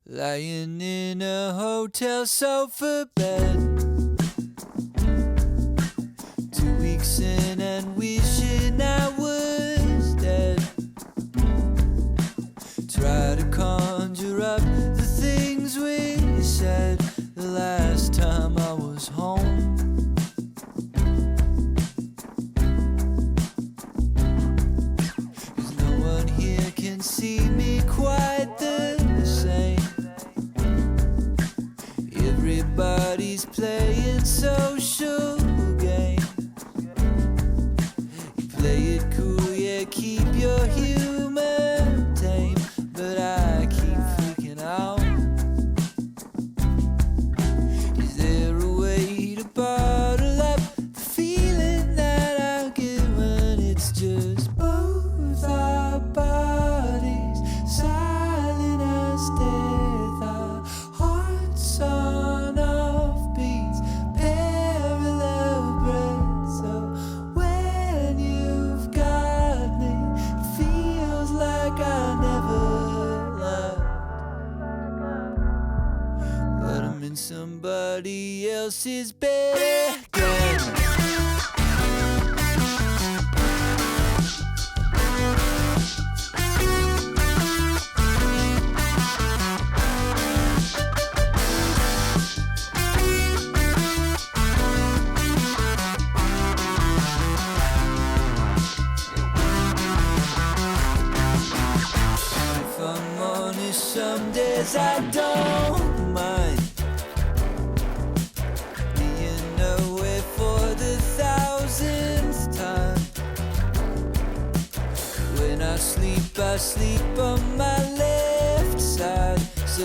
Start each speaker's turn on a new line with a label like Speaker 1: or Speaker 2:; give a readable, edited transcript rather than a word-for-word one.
Speaker 1: Lying in a hotel sofa bed, 2 weeks in and wishing I was dead. Try to conjure up the things we said the last time I was home. Cause no one here can see me quite the same. Everybody's playing social games. You play it cool, yeah, keep your humor tame, but I keep freaking out. Is there a way to bottle up the feeling that I get when it's just both our bodies silent as death, our hearts on off beats, parallel breaths. So when you've got me, it feels like I never loved, but I'm in somebody else's bed again. If I'm honest, some days I don't mind being away for the 1000th time. When I sleep on my left side, so